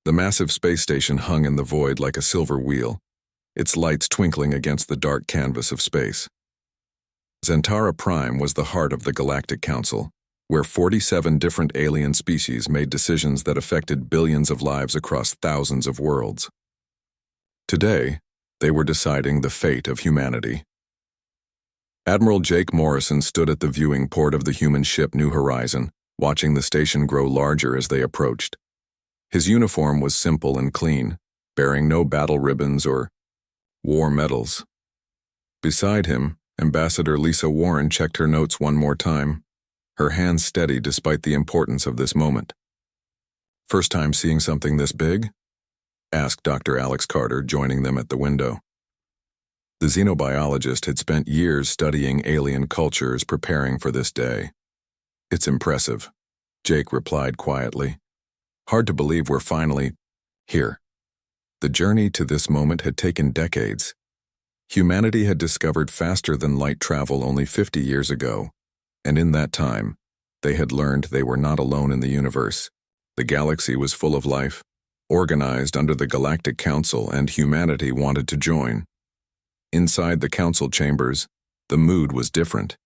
The massive space station hung in the void like a silver wheel, its lights twinkling against the dark canvas of space. Zentara Prime was the heart of the Galactic Council, where 47 different alien species made decisions that affected billions of lives across thousands of worlds. Today, they were deciding the fate of humanity. Admiral Jake Morrison stood at the viewing port of the human ship New Horizon, watching the station grow larger as they approached. His uniform was simple and clean, bearing no battle ribbons or war medals. Beside him, Ambassador Lisa Warren checked her notes one more time, her hands steady despite the importance of this moment. "First time seeing something this big?" asked Dr. Alex Carter, joining them at the window. The xenobiologist had spent years studying alien cultures preparing for this day. "It's impressive," Jake replied quietly. "Hard to believe we're finally here." The journey to this moment had taken decades. Humanity had discovered faster than light travel only 50 years ago, and in that time, they had learned they were not alone in the universe. The galaxy was full of life, organized under the Galactic Council, and humanity wanted to join. Inside the council chambers, the mood was different.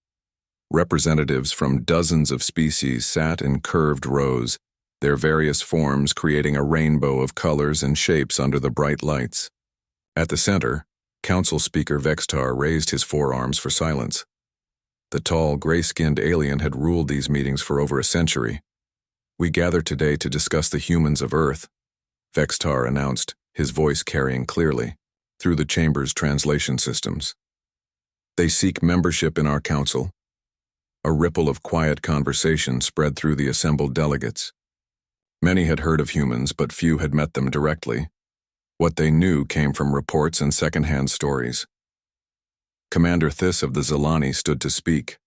Representatives from dozens of species sat in curved rows, their various forms creating a rainbow of colors and shapes under the bright lights. At the center, Council Speaker Vextar raised his forearms for silence. The tall, gray-skinned alien had ruled these meetings for over a century. "We gather today to discuss the humans of Earth," Vextar announced, his voice carrying clearly through the chamber's translation systems. "They seek membership in our council." A ripple of quiet conversation spread through the assembled delegates. Many had heard of humans, but few had met them directly. What they knew came from reports and second-hand stories. Commander Thys of the Zelani stood to speak.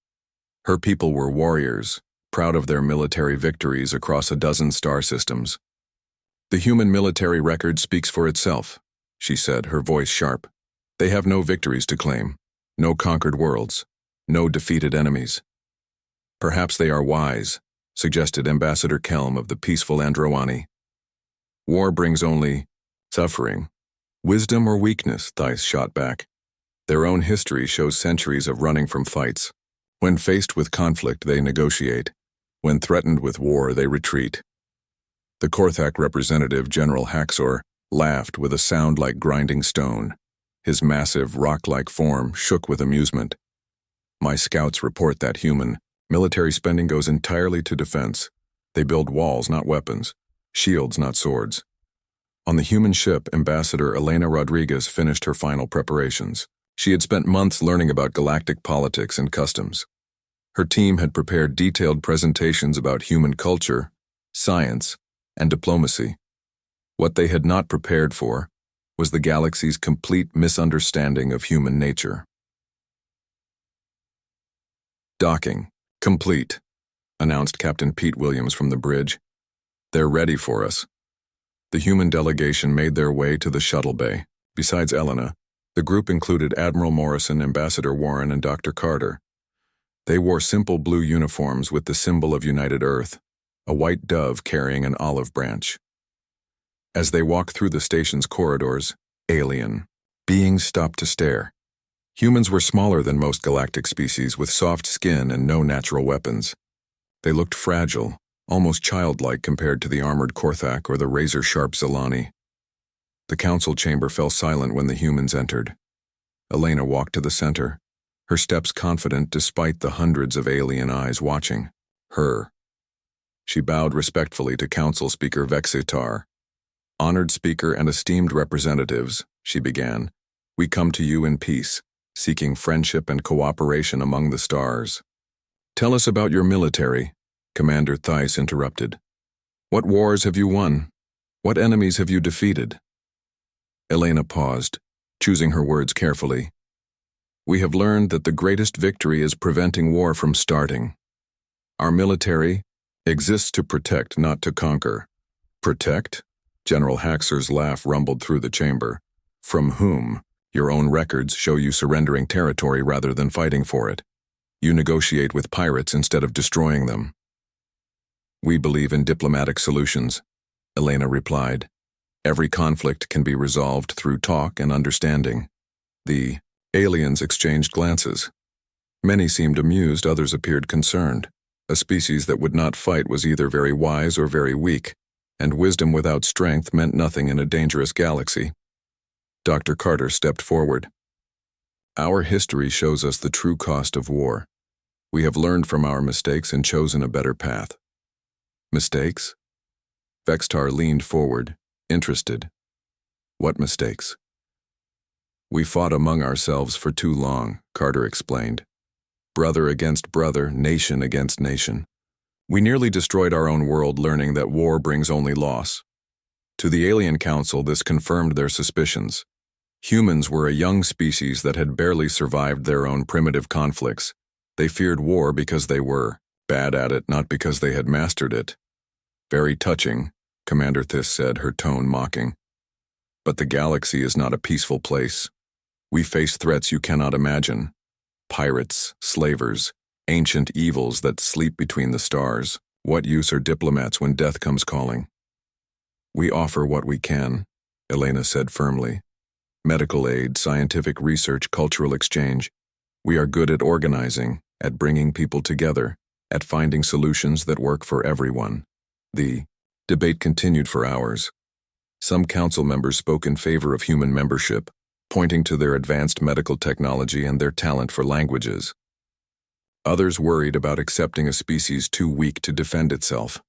Her people were warriors, proud of their military victories across a dozen star systems. "The human military record speaks for itself," she said, her voice sharp. "They have no victories to claim, no conquered worlds, no defeated enemies." "Perhaps they are wise," suggested Ambassador Kelm of the peaceful Androwani. "War brings only suffering. Wisdom or weakness," Thys shot back. "Their own history shows centuries of running from fights. When faced with conflict, they negotiate. When threatened with war, they retreat." The Korthak representative, General Haxor, laughed with a sound like grinding stone. His massive, rock-like form shook with amusement. "My scouts report that human military spending goes entirely to defense. They build walls, not weapons. Shields, not swords." On the human ship, Ambassador Elena Rodriguez finished her final preparations. She had spent months learning about galactic politics and customs. Her team had prepared detailed presentations about human culture, science, and diplomacy. What they had not prepared for was the galaxy's complete misunderstanding of human nature. "Docking complete," announced Captain Pete Williams from the bridge. "They're ready for us." The human delegation made their way to the shuttle bay. Besides Elena, the group included Admiral Morrison, Ambassador Warren, and Dr. Carter. They wore simple blue uniforms with the symbol of United Earth, a white dove carrying an olive branch. As they walked through the station's corridors, alien beings stopped to stare. Humans were smaller than most galactic species, with soft skin and no natural weapons. They looked fragile, almost childlike compared to the armored Korthak or the razor-sharp Zelani. The council chamber fell silent when the humans entered. Elena walked to the center, her steps confident despite the hundreds of alien eyes watching her. She bowed respectfully to Council Speaker Vexitar. "Honored Speaker and esteemed representatives," she began, "we come to you in peace, seeking friendship and cooperation among the stars." "Tell us about your military," Commander Thys interrupted. "What wars have you won? What enemies have you defeated?" Elena paused, choosing her words carefully. "We have learned that the greatest victory is preventing war from starting. Our military exists to protect, not to conquer." "Protect?" General Haxor's laugh rumbled through the chamber. "From whom? Your own records show you surrendering territory rather than fighting for it. You negotiate with pirates instead of destroying them." "We believe in diplomatic solutions," Elena replied, Every conflict can be resolved through talk and understanding. The aliens exchanged glances. Many seemed amused, others appeared concerned. A species that would not fight was either very wise or very weak, and wisdom without strength meant nothing in a dangerous galaxy. Dr. Carter stepped forward. Our history shows us the true cost of war. We have learned from our mistakes and chosen a better path. Mistakes? Vextar leaned forward, interested. What mistakes? We fought among ourselves for too long, Carter explained. Brother against brother, nation against nation. We nearly destroyed our own world, learning that war brings only loss. To the Alien Council, this confirmed their suspicions. Humans were a young species that had barely survived their own primitive conflicts. They feared war because they were bad at it, not because they had mastered it. Very touching, Commander Thys said, her tone mocking. But the galaxy is not a peaceful place. We face threats you cannot imagine. Pirates, slavers, ancient evils that sleep between the stars. What use are diplomats when death comes calling? We offer what we can, Elena said firmly. Medical aid, scientific research, cultural exchange. We are good at organizing, at bringing people together, at finding solutions that work for everyone. The debate continued for hours. Some council members spoke in favor of human membership, pointing to their advanced medical technology and their talent for languages. Others worried about accepting a species too weak to defend itself.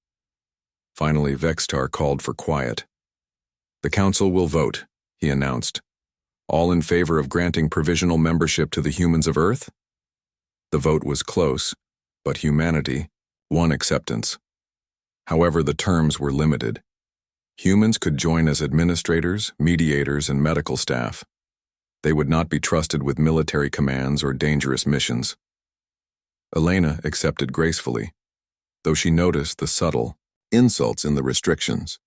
Finally, Vextar called for quiet. The council will vote, he announced. All in favor of granting provisional membership to the humans of Earth? The vote was close, but humanity won acceptance. However, the terms were limited. Humans could join as administrators, mediators, and medical staff. They would not be trusted with military commands or dangerous missions. Elena accepted gracefully, though she noticed the subtle insults in the restrictions.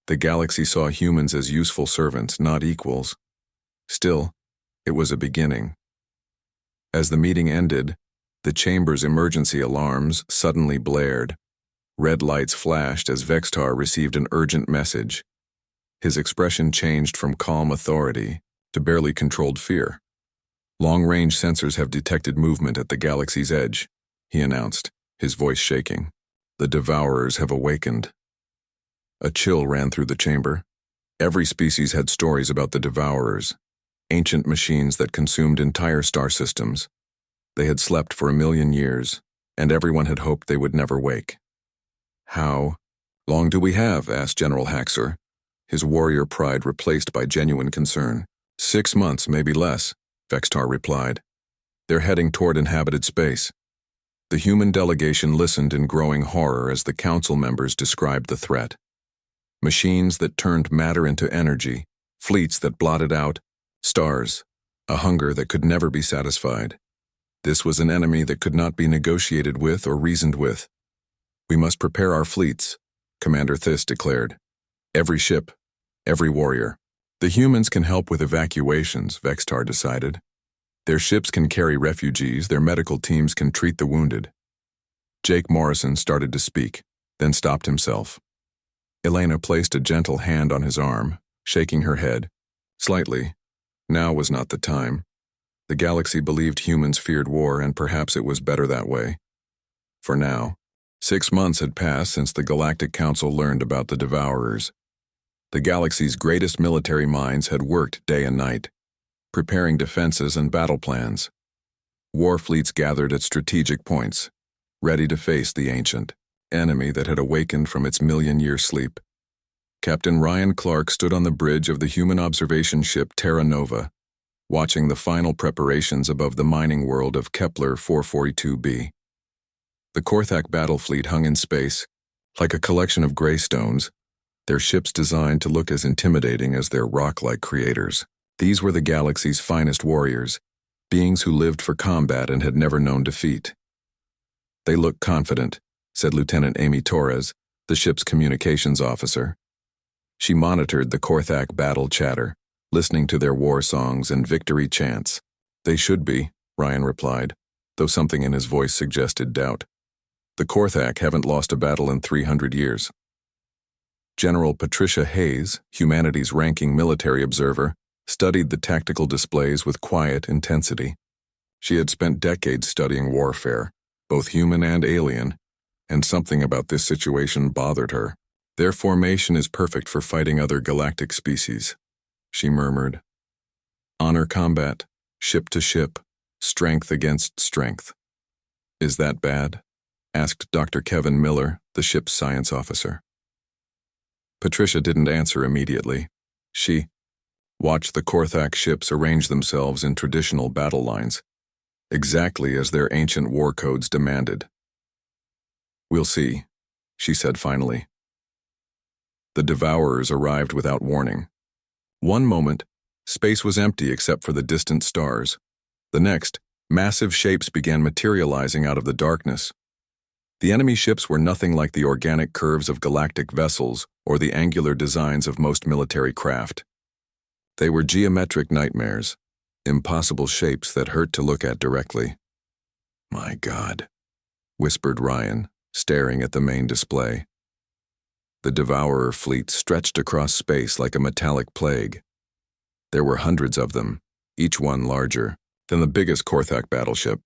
The galaxy saw humans as useful servants, not equals. Still, it was a beginning. As the meeting ended, the chamber's emergency alarms suddenly blared. Red lights flashed as Vextar received an urgent message. His expression changed from calm authority to barely controlled fear. Long-range sensors have detected movement at the galaxy's edge, he announced, his voice shaking. The Devourers have awakened. A chill ran through the chamber. Every species had stories about the Devourers, ancient machines that consumed entire star systems. They had slept for 1,000,000 years, and everyone had hoped they would never wake. How long do we have? Asked General Haxor, his warrior pride replaced by genuine concern. 6 months, maybe less, Vextar replied. They're heading toward inhabited space. The human delegation listened in growing horror as the council members described the threat. Machines that turned matter into energy, fleets that blotted out stars, a hunger that could never be satisfied. This was an enemy that could not be negotiated with or reasoned with. We must prepare our fleets, Commander Thys declared. Every ship, every warrior. The humans can help with evacuations, Vextar decided. Their ships can carry refugees, their medical teams can treat the wounded. Jake Morrison started to speak, then stopped himself. Elena placed a gentle hand on his arm, shaking her head. Slightly. Now was not the time. The galaxy believed humans feared war, and perhaps it was better that way. For now. 6 months had passed since the Galactic Council learned about the Devourers. The galaxy's greatest military minds had worked day and night, preparing defenses and battle plans. War fleets gathered at strategic points, ready to face the ancient enemy that had awakened from its 1,000,000-year sleep. Captain Ryan Clark stood on the bridge of the human observation ship Terra Nova, watching the final preparations above the mining world of Kepler 442b. The Korthak battle fleet hung in space, like a collection of gray stones, their ships designed to look as intimidating as their rock-like creators. These were the galaxy's finest warriors, beings who lived for combat and had never known defeat. They looked confident, said Lieutenant Amy Torres, the ship's communications officer. She monitored the Korthak battle chatter, listening to their war songs and victory chants. They should be, Ryan replied, though something in his voice suggested doubt. The Korthak haven't lost a battle in 300 years. General Patricia Hayes, humanities ranking military observer, studied the tactical displays with quiet intensity. She had spent decades studying warfare, both human and alien, and something about this situation bothered her. Their formation is perfect for fighting other galactic species, she murmured. Honor combat, ship to ship, strength against strength. Is that bad? Asked Dr. Kevin Miller, the ship's science officer. Patricia didn't answer immediately. She watched the Korthak ships arrange themselves in traditional battle lines, exactly as their ancient war codes demanded. We'll see, she said finally. The Devourers arrived without warning. One moment, space was empty except for the distant stars. The next, massive shapes began materializing out of the darkness. The enemy ships were nothing like the organic curves of galactic vessels or the angular designs of most military craft. They were geometric nightmares, impossible shapes that hurt to look at directly. My God, whispered Ryan, staring at the main display. The Devourer fleet stretched across space like a metallic plague. There were hundreds of them, each one larger than the biggest Korthak battleship.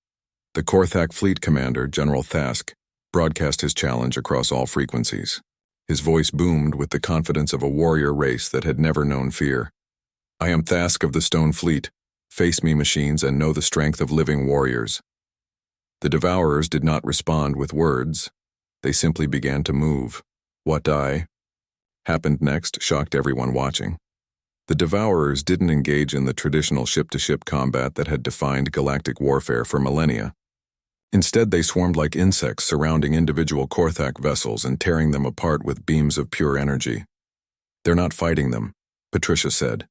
The Korthak fleet commander, General Thask, broadcast his challenge across all frequencies. His voice boomed with the confidence of a warrior race that had never known fear. I am Thask of the Stone Fleet. Face me, machines, and know the strength of living warriors. The Devourers did not respond with words. They simply began to move. What happened next shocked everyone watching. The Devourers didn't engage in the traditional ship-to-ship combat that had defined galactic warfare for millennia. Instead, they swarmed like insects surrounding individual Korthak vessels and tearing them apart with beams of pure energy. They're not fighting them, Patricia said,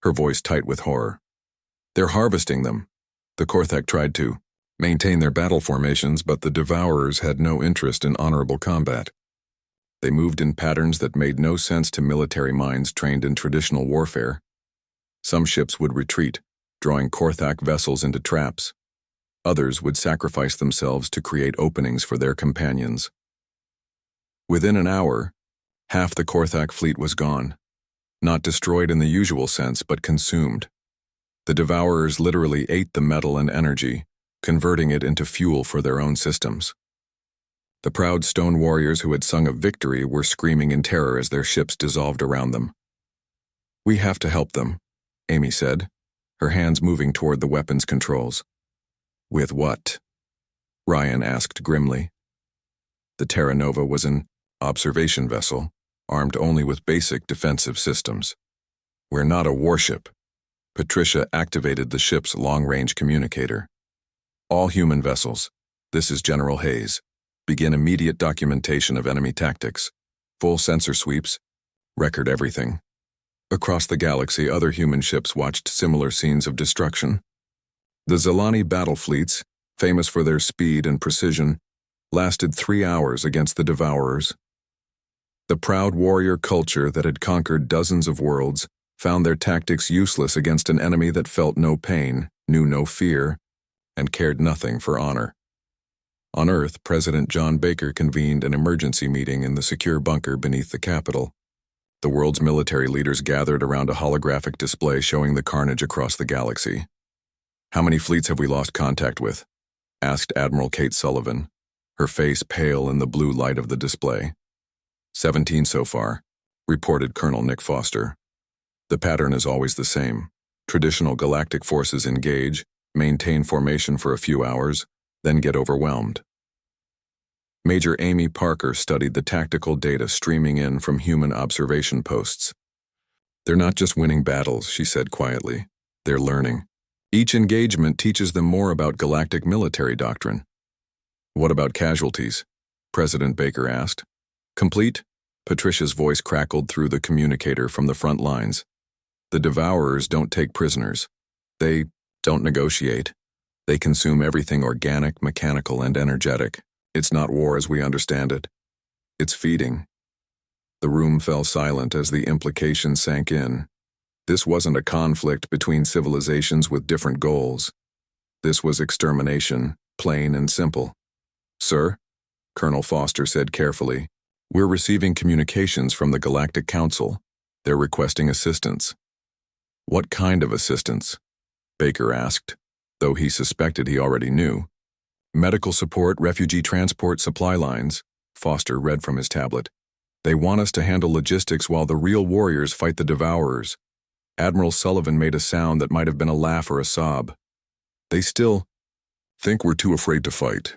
her voice tight with horror. They're harvesting them. The Korthak tried to maintain their battle formations, but the Devourers had no interest in honorable combat. They moved in patterns that made no sense to military minds trained in traditional warfare. Some ships would retreat, drawing Korthak vessels into traps. Others would sacrifice themselves to create openings for their companions. Within an hour, half the Korthak fleet was gone. Not destroyed in the usual sense, but consumed. The Devourers literally ate the metal and energy, converting it into fuel for their own systems. The proud stone warriors who had sung of victory were screaming in terror as their ships dissolved around them. We have to help them, Amy said, her hands moving toward the weapons controls. With what? Ryan asked grimly. The Terra Nova was an observation vessel, armed only with basic defensive systems. We're not a warship. Patricia activated the ship's long-range communicator. All human vessels, this is General Hayes. Begin immediate documentation of enemy tactics. Full sensor sweeps. Record everything. Across the galaxy, other human ships watched similar scenes of destruction. The Zilani battle fleets, famous for their speed and precision, lasted 3 hours against the Devourers. The proud warrior culture that had conquered dozens of worlds found their tactics useless against an enemy that felt no pain, knew no fear, and cared nothing for honor. On Earth, President John Baker convened an emergency meeting in the secure bunker beneath the Capitol. The world's military leaders gathered around a holographic display showing the carnage across the galaxy. How many fleets have we lost contact with? Asked Admiral Kate Sullivan, her face pale in the blue light of the display. 17 so far, reported Colonel Nick Foster. The pattern is always the same. Traditional galactic forces engage, maintain formation for a few hours, then get overwhelmed. Major Amy Parker studied the tactical data streaming in from human observation posts. They're not just winning battles, she said quietly. They're learning. Each engagement teaches them more about galactic military doctrine. What about casualties? President Baker asked. Complete? Patricia's voice crackled through the communicator from the front lines. The Devourers don't take prisoners. They don't negotiate. They consume everything organic, mechanical, and energetic. It's not war as we understand it. It's feeding. The room fell silent as the implication sank in. This wasn't a conflict between civilizations with different goals. This was extermination, plain and simple. Sir, Colonel Foster said carefully, We're receiving communications from the Galactic Council. They're requesting assistance. What kind of assistance? Baker asked, though he suspected he already knew. Medical support, refugee transport, supply lines, Foster read from his tablet. They want us to handle logistics while the real warriors fight the Devourers. Admiral Sullivan made a sound that might have been a laugh or a sob. They still think we're too afraid to fight.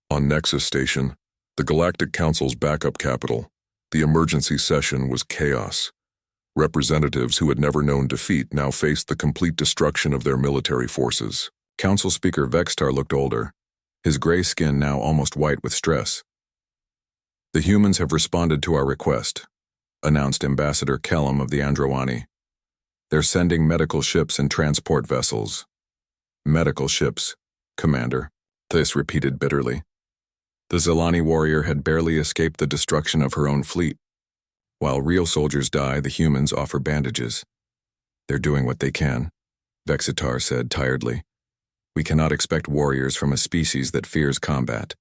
On Nexus Station, the Galactic Council's backup capital, the emergency session was chaos. Representatives who had never known defeat now faced the complete destruction of their military forces. Council Speaker Vextar looked older, his gray skin now almost white with stress. The humans have responded to our request, announced Ambassador Kellum of the Androwani. They're sending medical ships and transport vessels. Medical ships, Commander, Thais repeated bitterly. The Zelani warrior had barely escaped the destruction of her own fleet. While real soldiers die, the humans offer bandages. They're doing what they can, Vexitar said tiredly. We cannot expect warriors from a species that fears combat.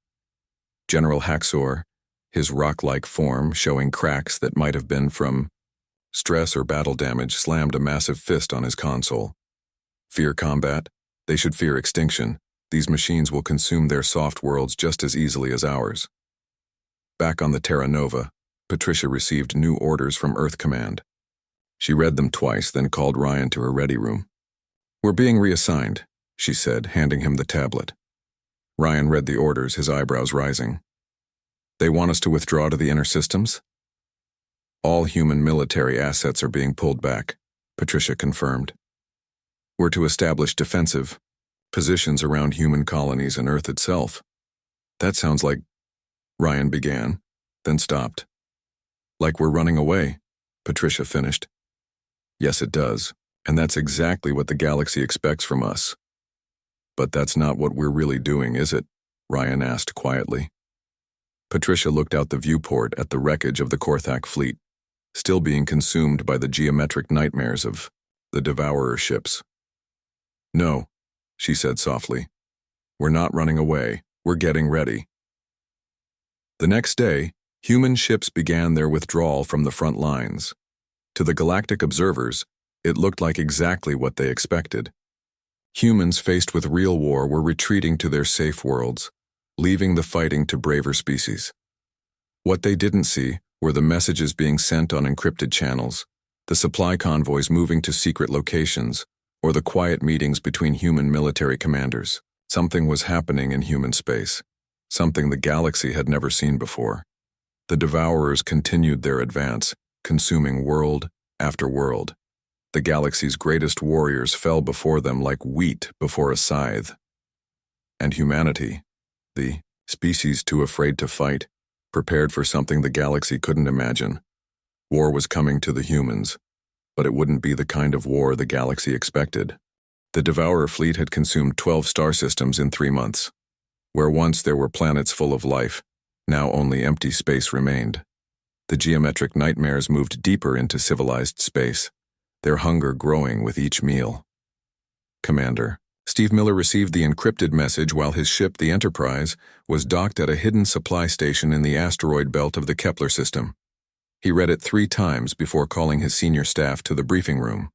General Haxor, his rock-like form showing cracks that might have been from stress or battle damage, slammed a massive fist on his console. Fear combat? They should fear extinction. These machines will consume their soft worlds just as easily as ours. Back on the Terra Nova, Patricia received new orders from Earth Command. She read them twice, then called Ryan to her ready room. We're being reassigned, she said, handing him the tablet. Ryan read the orders, his eyebrows rising. They want us to withdraw to the inner systems? All human military assets are being pulled back, Patricia confirmed. We're to establish defensive positions around human colonies and Earth itself. That sounds like, Ryan began, then stopped. Like we're running away, Patricia finished. Yes, it does, and that's exactly what the galaxy expects from us. But that's not what we're really doing, is it? Ryan asked quietly. Patricia looked out the viewport at the wreckage of the Korthak fleet, still being consumed by the geometric nightmares of the Devourer ships. No, she said softly. We're not running away. We're getting ready. The next day, human ships began their withdrawal from the front lines. To the galactic observers, it looked like exactly what they expected. Humans faced with real war were retreating to their safe worlds, leaving the fighting to braver species. What they didn't see were the messages being sent on encrypted channels, the supply convoys moving to secret locations, or the quiet meetings between human military commanders. Something was happening in human space, something the galaxy had never seen before. The Devourers continued their advance, consuming world after world. The galaxy's greatest warriors fell before them like wheat before a scythe. And humanity, the species too afraid to fight, prepared for something the galaxy couldn't imagine. War was coming to the humans, but it wouldn't be the kind of war the galaxy expected. The Devourer fleet had consumed 12 star systems in 3 months. Where once there were planets full of life, now only empty space remained. The geometric nightmares moved deeper into civilized space, their hunger growing with each meal. Commander, Steve Miller received the encrypted message while his ship, the Enterprise, was docked at a hidden supply station in the asteroid belt of the Kepler system. He read it 3 times before calling his senior staff to the briefing room.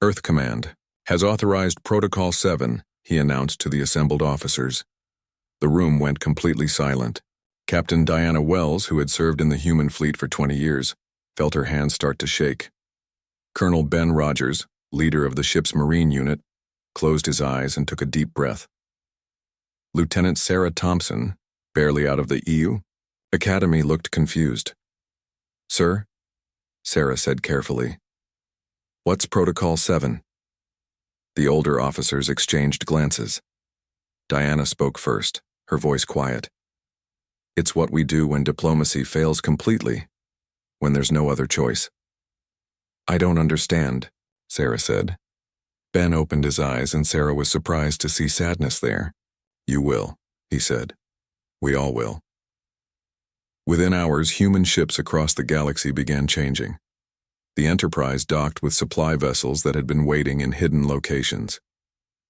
Earth Command has authorized Protocol 7, he announced to the assembled officers. The room went completely silent. Captain Diana Wells, who had served in the human fleet for 20 years, felt her hands start to shake. Colonel Ben Rogers, leader of the ship's Marine unit, closed his eyes and took a deep breath. Lieutenant Sarah Thompson, barely out of the EU Academy, looked confused. Sir? Sarah said carefully. What's Protocol 7? The older officers exchanged glances. Diana spoke first, her voice quiet. It's what we do when diplomacy fails completely, when there's no other choice. I don't understand, Sarah said. Ben opened his eyes and Sarah was surprised to see sadness there. You will, he said. We all will. Within hours, human ships across the galaxy began changing. The Enterprise docked with supply vessels that had been waiting in hidden locations.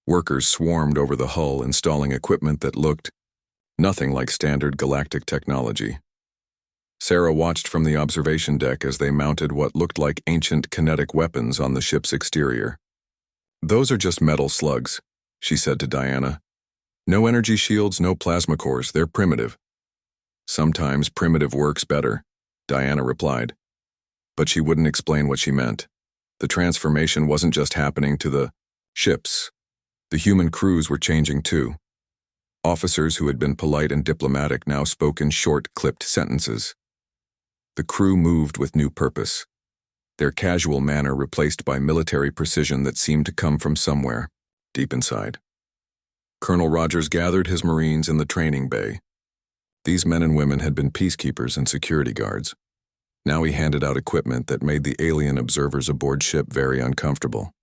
Workers swarmed over the hull installing equipment that looked Nothing like standard galactic technology. Sarah watched from the observation deck as they mounted what looked like ancient kinetic weapons on the ship's exterior. "Those are just metal slugs," she said to Diana. "No energy shields, no plasma cores, they're primitive." "Sometimes primitive works better," Diana replied. But she wouldn't explain what she meant. The transformation wasn't just happening to the ships. The human crews were changing too. Officers who had been polite and diplomatic now spoke in short, clipped sentences. The crew moved with new purpose, their casual manner replaced by military precision that seemed to come from somewhere, deep inside. Colonel Rogers gathered his Marines in the training bay. These men and women had been peacekeepers and security guards. Now he handed out equipment that made the alien observers aboard ship very uncomfortable.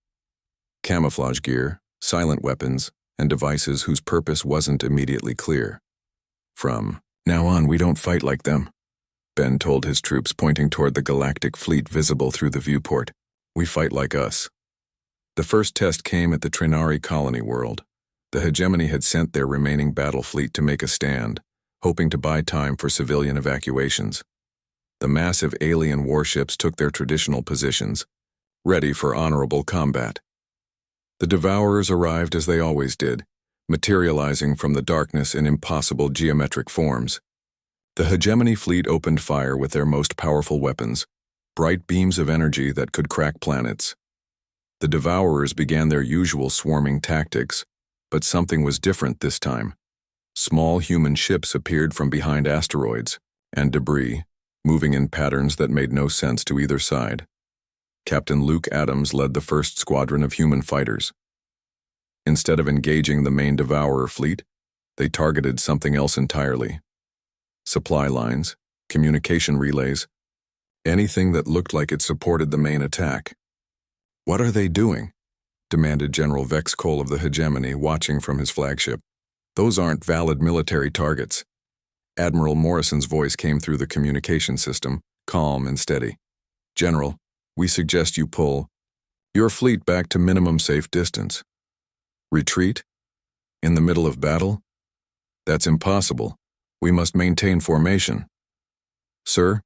Camouflage gear, silent weapons, and devices whose purpose wasn't immediately clear. "From now on, we don't fight like them," Ben told his troops, pointing toward the galactic fleet visible through the viewport. "We fight like us." The first test came at the Trinari colony world. The hegemony had sent their remaining battle fleet to make a stand, hoping to buy time for civilian evacuations. The massive alien warships took their traditional positions, ready for honorable combat. The Devourers arrived as they always did, materializing from the darkness in impossible geometric forms. The hegemony fleet opened fire with their most powerful weapons, bright beams of energy that could crack planets. The Devourers began their usual swarming tactics, but something was different this time. Small human ships appeared from behind asteroids and debris, moving in patterns that made no sense to either side. Captain Luke Adams led the first squadron of human fighters. Instead of engaging the main Devourer fleet, they targeted something else entirely. Supply lines, communication relays, anything that looked like it supported the main attack. "What are they doing?" demanded General Vex Cole of the hegemony, watching from his flagship. "Those aren't valid military targets." Admiral Morrison's voice came through the communication system, calm and steady. "General, we suggest you pull your fleet back to minimum safe distance." "Retreat? In the middle of battle? That's impossible. We must maintain formation." "Sir,"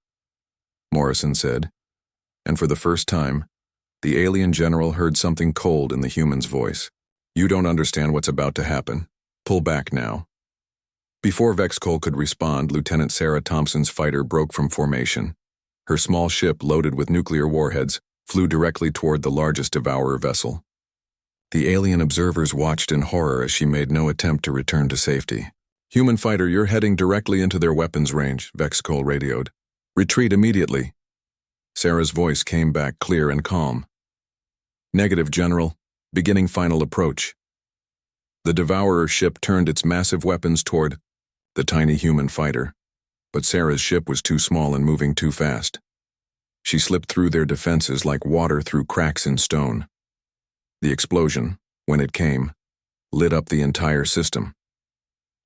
Morrison said, and for the first time, the alien general heard something cold in the human's voice. "You don't understand what's about to happen. Pull back now." Before Vex Cole could respond, Lieutenant Sarah Thompson's fighter broke from formation. Her small ship, loaded with nuclear warheads, flew directly toward the largest Devourer vessel. The alien observers watched in horror as she made no attempt to return to safety. "Human fighter, you're heading directly into their weapons range," Vex Cole radioed. "Retreat immediately." Sarah's voice came back clear and calm. "Negative, General. Beginning final approach." The Devourer ship turned its massive weapons toward the tiny human fighter, but Sarah's ship was too small and moving too fast. She slipped through their defenses like water through cracks in stone. The explosion, when it came, lit up the entire system.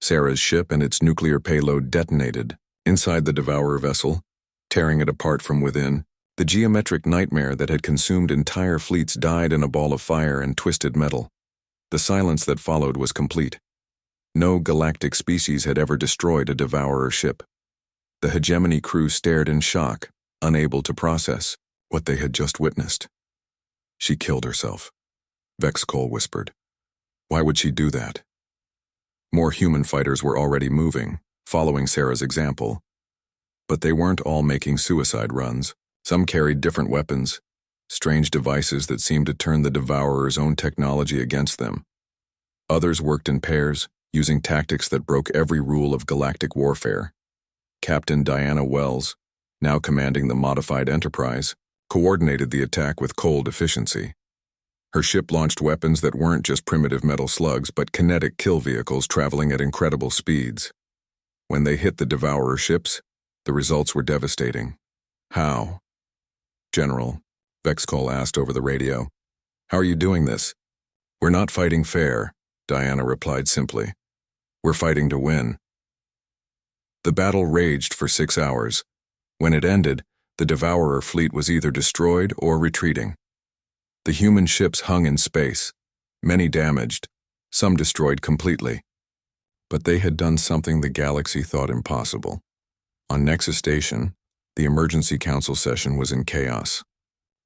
Sarah's ship and its nuclear payload detonated inside the Devourer vessel, tearing it apart from within. The geometric nightmare that had consumed entire fleets died in a ball of fire and twisted metal. The silence that followed was complete. No galactic species had ever destroyed a Devourer ship. The hegemony crew stared in shock, unable to process what they had just witnessed. "She killed herself," Vex Cole whispered. "Why would she do that?" More human fighters were already moving, following Sarah's example. But they weren't all making suicide runs. Some carried different weapons, strange devices that seemed to turn the Devourer's own technology against them. Others worked in pairs, using tactics that broke every rule of galactic warfare. Captain Diana Wells, now commanding the modified Enterprise, coordinated the attack with cold efficiency. Her ship launched weapons that weren't just primitive metal slugs, but kinetic kill vehicles traveling at incredible speeds. When they hit the Devourer ships, the results were devastating. "How?" "General," Vex Cole asked over the radio, "how are you doing this?" "We're not fighting fair," Diana replied simply. "We're fighting to win." The battle raged for 6 hours. When it ended, the Devourer fleet was either destroyed or retreating. The human ships hung in space, many damaged, some destroyed completely. But they had done something the galaxy thought impossible. On Nexus Station, the emergency council session was in chaos.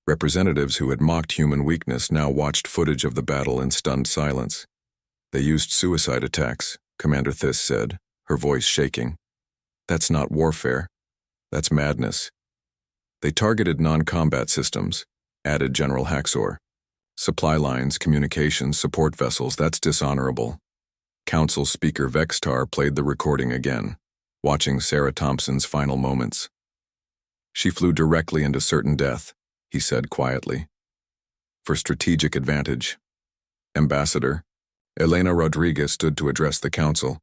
Representatives who had mocked human weakness now watched footage of the battle in stunned silence. They used suicide attacks, Commander Thys said, her voice shaking. That's not warfare. That's madness. They targeted non-combat systems, added General Haxor. Supply lines, communications, support vessels, that's dishonorable. Council Speaker Vextar played the recording again, watching Sarah Thompson's final moments. She flew directly into certain death, he said quietly. For strategic advantage. Ambassador, Elena Rodriguez stood to address the council.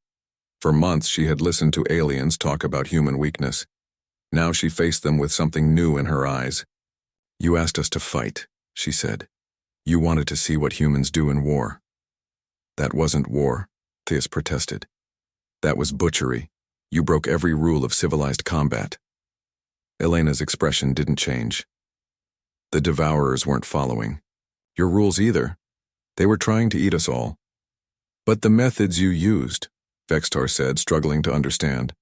For months she had listened to aliens talk about human weakness. Now she faced them with something new in her eyes. You asked us to fight, she said. You wanted to see what humans do in war. That wasn't war, Thys protested. That was butchery. You broke every rule of civilized combat. Elena's expression didn't change. The Devourers weren't following your rules either. They were trying to eat us all. But the methods you used, Vextar said, struggling to understand.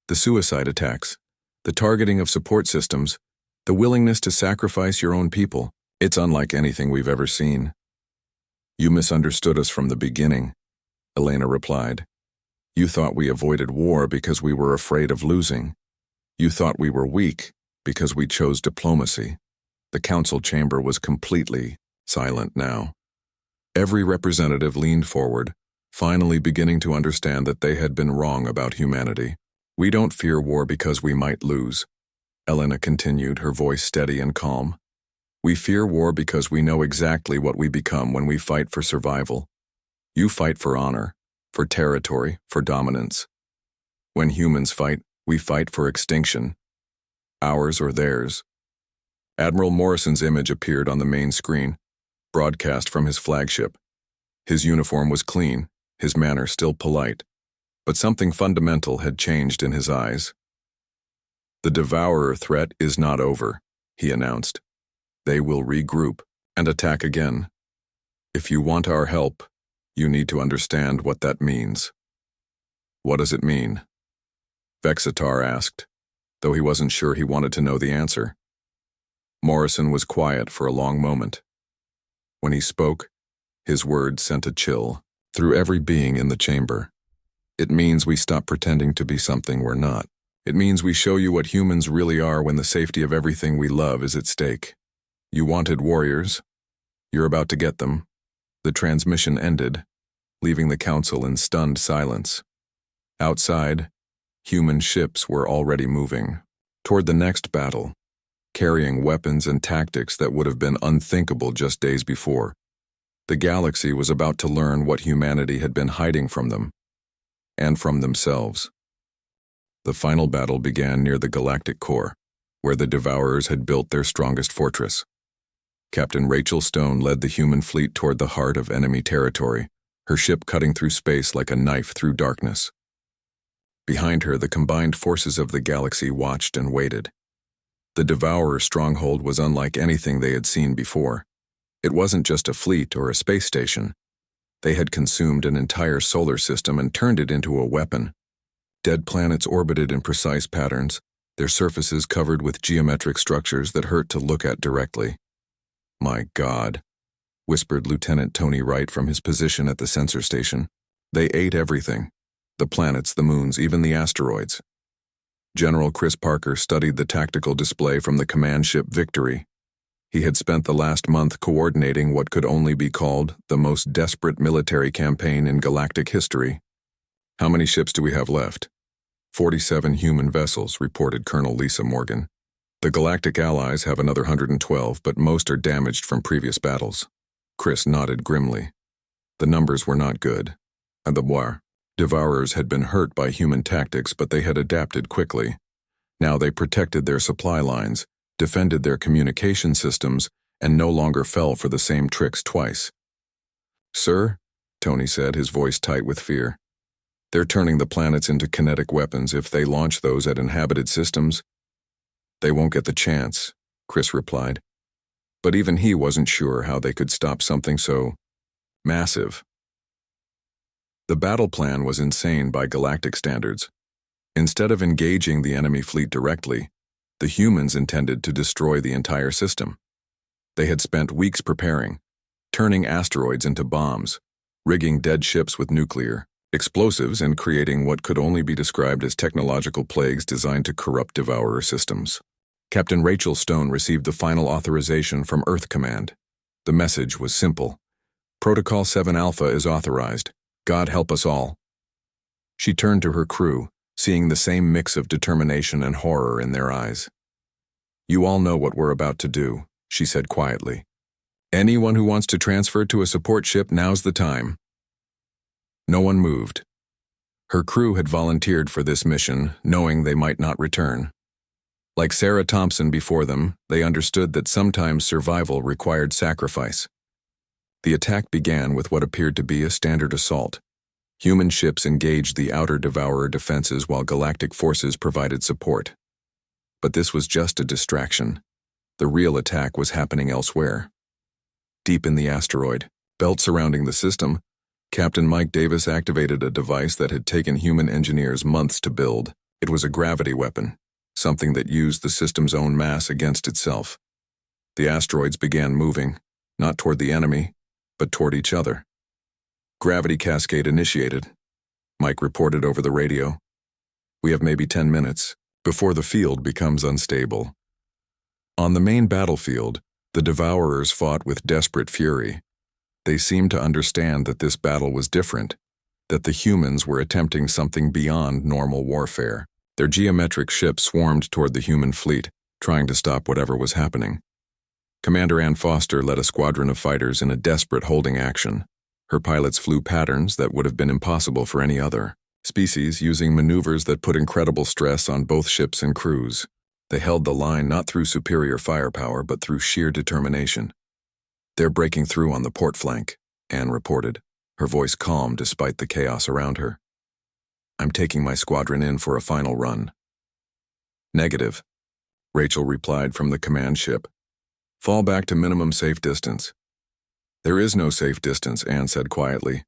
The suicide attacks, the targeting of support systems, the willingness to sacrifice your own people, it's unlike anything we've ever seen. You misunderstood us from the beginning, Elena replied. You thought we avoided war because we were afraid of losing. You thought we were weak because we chose diplomacy. The council chamber was completely silent now. Every representative leaned forward, finally beginning to understand that they had been wrong about humanity. We don't fear war because we might lose, Elena continued, her voice steady and calm. We fear war because we know exactly what we become when we fight for survival. You fight for honor, for territory, for dominance. When humans fight, we fight for extinction. Ours or theirs. Admiral Morrison's image appeared on the main screen, broadcast from his flagship. His uniform was clean, his manner still polite, but something fundamental had changed in his eyes. The Devourer threat is not over, he announced. They will regroup and attack again. If you want our help, you need to understand what that means. What does it mean? Vexitar asked, though he wasn't sure he wanted to know the answer. Morrison was quiet for a long moment. When he spoke, his words sent a chill through every being in the chamber. It means we stop pretending to be something we're not. It means we show you what humans really are when the safety of everything we love is at stake. You wanted warriors. You're about to get them. The transmission ended, leaving the council in stunned silence. Outside, human ships were already moving toward the next battle, carrying weapons and tactics that would have been unthinkable just days before. The galaxy was about to learn what humanity had been hiding from them, and from themselves. The final battle began near the galactic core, where the Devourers had built their strongest fortress. Captain Rachel Stone led the human fleet toward the heart of enemy territory, her ship cutting through space like a knife through darkness. Behind her, the combined forces of the galaxy watched and waited. The Devourer stronghold was unlike anything they had seen before. It wasn't just a fleet or a space station. They had consumed an entire solar system and turned it into a weapon. Dead planets orbited in precise patterns, their surfaces covered with geometric structures that hurt to look at directly. My God, whispered Lieutenant Tony Wright from his position at the sensor station. They ate everything. The planets, the moons, even the asteroids. General Chris Parker studied the tactical display from the command ship Victory. He had spent the last month coordinating what could only be called the most desperate military campaign in galactic history. How many ships do we have left? 47 human vessels, reported Colonel Lisa Morgan. The Galactic Allies have another 112, but most are damaged from previous battles. Chris nodded grimly. The numbers were not good, and the Devourers had been hurt by human tactics, but they had adapted quickly. Now they protected their supply lines, defended their communication systems, and no longer fell for the same tricks twice. Sir, Tony said, his voice tight with fear. They're turning the planets into kinetic weapons. If they launch those at inhabited systems, they won't get the chance, Chris replied. But even he wasn't sure how they could stop something so massive. The battle plan was insane by galactic standards. Instead of engaging the enemy fleet directly, the humans intended to destroy the entire system. They had spent weeks preparing, turning asteroids into bombs, rigging dead ships with nuclear explosives, and creating what could only be described as technological plagues designed to corrupt Devourer systems. Captain Rachel Stone received the final authorization from Earth Command. The message was simple. Protocol 7 Alpha is authorized. God help us all. She turned to her crew, seeing the same mix of determination and horror in their eyes. You all know what we're about to do, she said quietly. Anyone who wants to transfer to a support ship, now's the time. No one moved. Her crew had volunteered for this mission, knowing they might not return. Like Sarah Thompson before them, they understood that sometimes survival required sacrifice. The attack began with what appeared to be a standard assault. Human ships engaged the outer Devourer defenses while galactic forces provided support. But this was just a distraction. The real attack was happening elsewhere. Deep in the asteroid, belt surrounding the system, Captain Mike Davis activated a device that had taken human engineers months to build. It was a gravity weapon, something that used the system's own mass against itself. The asteroids began moving, not toward the enemy, but toward each other. Gravity cascade initiated. Mike reported over the radio. We have maybe 10 minutes before the field becomes unstable. On the main battlefield, the Devourers fought with desperate fury. They seemed to understand that this battle was different, that the humans were attempting something beyond normal warfare. Their geometric ships swarmed toward the human fleet, trying to stop whatever was happening. Commander Ann Foster led a squadron of fighters in a desperate holding action. Her pilots flew patterns that would have been impossible for any other species, using maneuvers that put incredible stress on both ships and crews. They held the line not through superior firepower, but through sheer determination. They're breaking through on the port flank, Anne reported, her voice calm despite the chaos around her. I'm taking my squadron in for a final run. Negative, Rachel replied from the command ship. Fall back to minimum safe distance. There is no safe distance, Anne said quietly.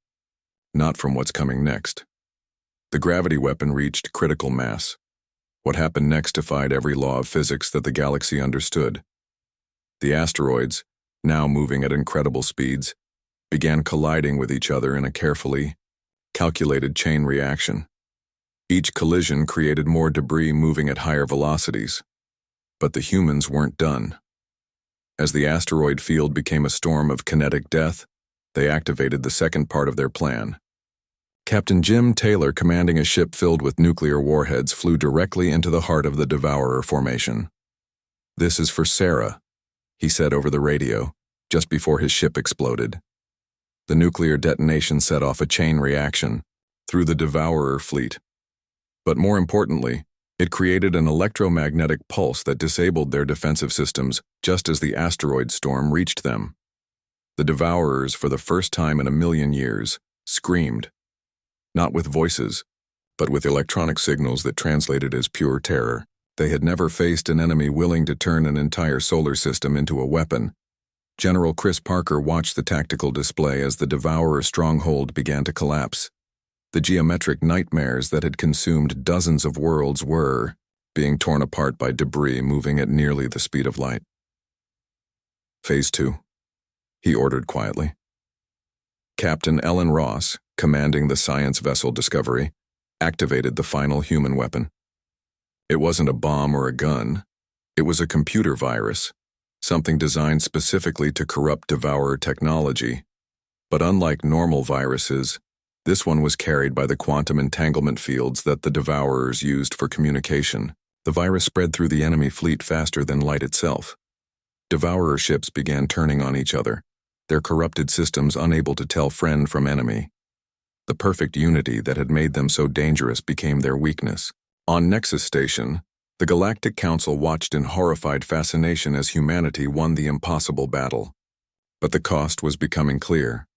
Not from what's coming next. The gravity weapon reached critical mass. What happened next defied every law of physics that the galaxy understood. The asteroids, now moving at incredible speeds, began colliding with each other in a carefully calculated chain reaction. Each collision created more debris moving at higher velocities. But the humans weren't done. As the asteroid field became a storm of kinetic death, they activated the second part of their plan. Captain Jim Taylor, commanding a ship filled with nuclear warheads, flew directly into the heart of the Devourer formation. This is for Sarah, he said over the radio, just before his ship exploded. The nuclear detonation set off a chain reaction through the Devourer fleet. But more importantly, it created an electromagnetic pulse that disabled their defensive systems just as the asteroid storm reached them. The Devourers, for the first time in a million years, screamed. Not with voices, but with electronic signals that translated as pure terror. They had never faced an enemy willing to turn an entire solar system into a weapon. General Chris Parker watched the tactical display as the Devourer stronghold began to collapse. The geometric nightmares that had consumed dozens of worlds were being torn apart by debris moving at nearly the speed of light. Phase 2, he ordered quietly. Captain Ellen Ross, commanding the science vessel Discovery, activated the final human weapon. It wasn't a bomb or a gun. It was a computer virus, something designed specifically to corrupt Devourer technology. But unlike normal viruses, this one was carried by the quantum entanglement fields that the Devourers used for communication. The virus spread through the enemy fleet faster than light itself. Devourer ships began turning on each other, their corrupted systems unable to tell friend from enemy. The perfect unity that had made them so dangerous became their weakness. On Nexus Station, the Galactic Council watched in horrified fascination as humanity won the impossible battle. But the cost was becoming clear.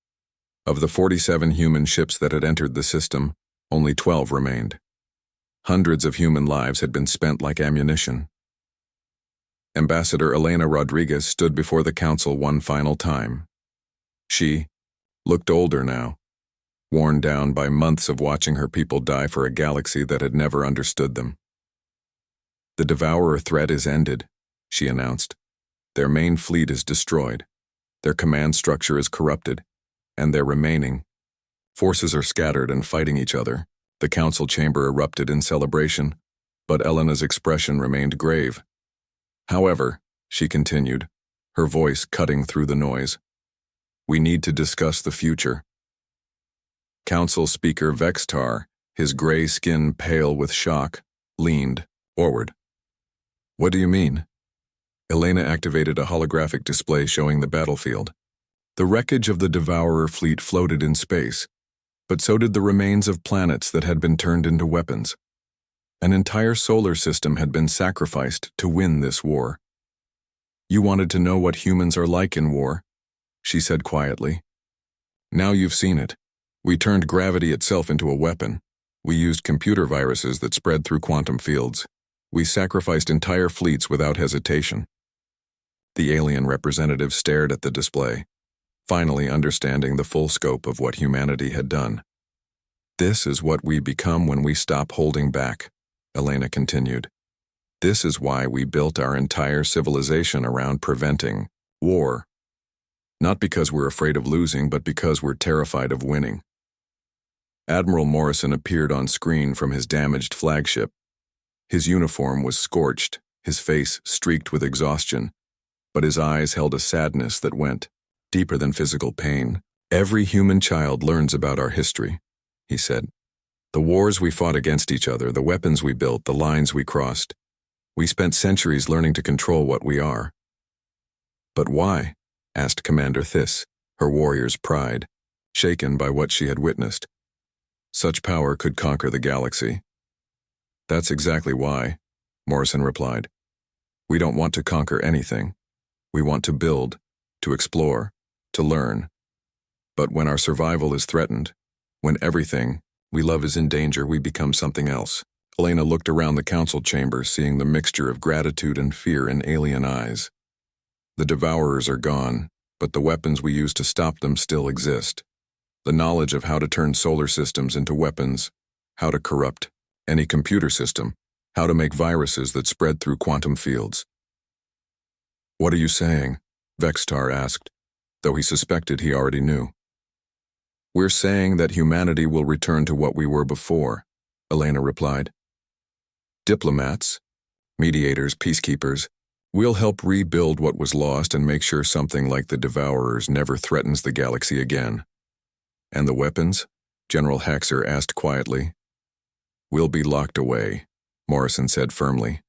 Of the 47 human ships that had entered the system, only 12 remained. Hundreds of human lives had been spent like ammunition. Ambassador Elena Rodriguez stood before the Council one final time. She looked older now, worn down by months of watching her people die for a galaxy that had never understood them. "The Devourer threat is ended," she announced. "Their main fleet is destroyed. Their command structure is corrupted, and their remaining forces are scattered and fighting each other." The council chamber erupted in celebration, but Elena's expression remained grave. "However," she continued, her voice cutting through the noise, "we need to discuss the future." Council Speaker Vextar, his gray skin pale with shock, leaned forward. "What do you mean?" Elena activated a holographic display showing the battlefield. The wreckage of the Devourer fleet floated in space, but so did the remains of planets that had been turned into weapons. An entire solar system had been sacrificed to win this war. "You wanted to know what humans are like in war," she said quietly. "Now you've seen it. We turned gravity itself into a weapon. We used computer viruses that spread through quantum fields. We sacrificed entire fleets without hesitation." The alien representative stared at the display, finally understanding the full scope of what humanity had done. "This is what we become when we stop holding back," Elena continued. "This is why we built our entire civilization around preventing war. Not because we're afraid of losing, but because we're terrified of winning." Admiral Morrison appeared on screen from his damaged flagship. His uniform was scorched, his face streaked with exhaustion, but his eyes held a sadness that went deeper than physical pain. "Every human child learns about our history," he said. "The wars we fought against each other, the weapons we built, the lines we crossed. We spent centuries learning to control what we are." "But why?" asked Commander Thys, her warrior's pride, shaken by what she had witnessed. "Such power could conquer the galaxy." "That's exactly why," Morrison replied. "We don't want to conquer anything. We want to build, to explore, to learn. But when our survival is threatened, when everything we love is in danger, we become something else." Elena looked around the council chamber, seeing the mixture of gratitude and fear in alien eyes. "The Devourers are gone, but the weapons we use to stop them still exist. The knowledge of how to turn solar systems into weapons, how to corrupt any computer system, how to make viruses that spread through quantum fields." "What are you saying?" Vextar asked, though he suspected he already knew. "We're saying that humanity will return to what we were before," Elena replied. "Diplomats, mediators, peacekeepers, we'll help rebuild what was lost and make sure something like the Devourers never threatens the galaxy again." "And the weapons?" General Haxer asked quietly. "Will be locked away," Morrison said firmly,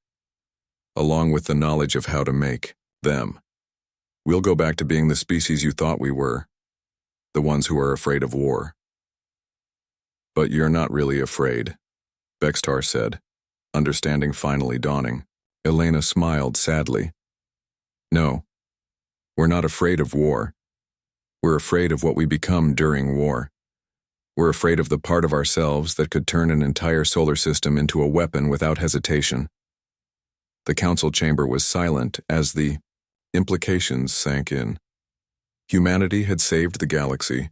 "along with the knowledge of how to make them. We'll go back to being the species you thought we were, the ones who are afraid of war." "But you're not really afraid," Vextar said, understanding finally dawning. Elena smiled sadly. "No, we're not afraid of war. We're afraid of what we become during war. We're afraid of the part of ourselves that could turn an entire solar system into a weapon without hesitation." The council chamber was silent as the implications sank in. Humanity had saved the galaxy,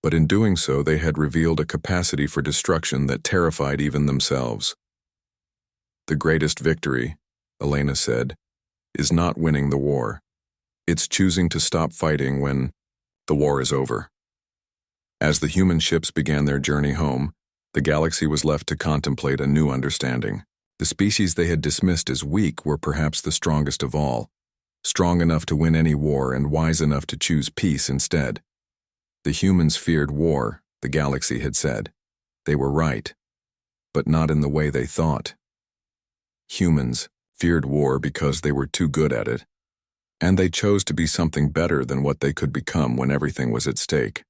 but in doing so they had revealed a capacity for destruction that terrified even themselves. "The greatest victory," Elena said, "is not winning the war. It's choosing to stop fighting when the war is over." As the human ships began their journey home, the galaxy was left to contemplate a new understanding. The species they had dismissed as weak were perhaps the strongest of all, strong enough to win any war and wise enough to choose peace instead. The humans feared war, the galaxy had said. They were right, but not in the way they thought. Humans feared war because they were too good at it, and they chose to be something better than what they could become when everything was at stake.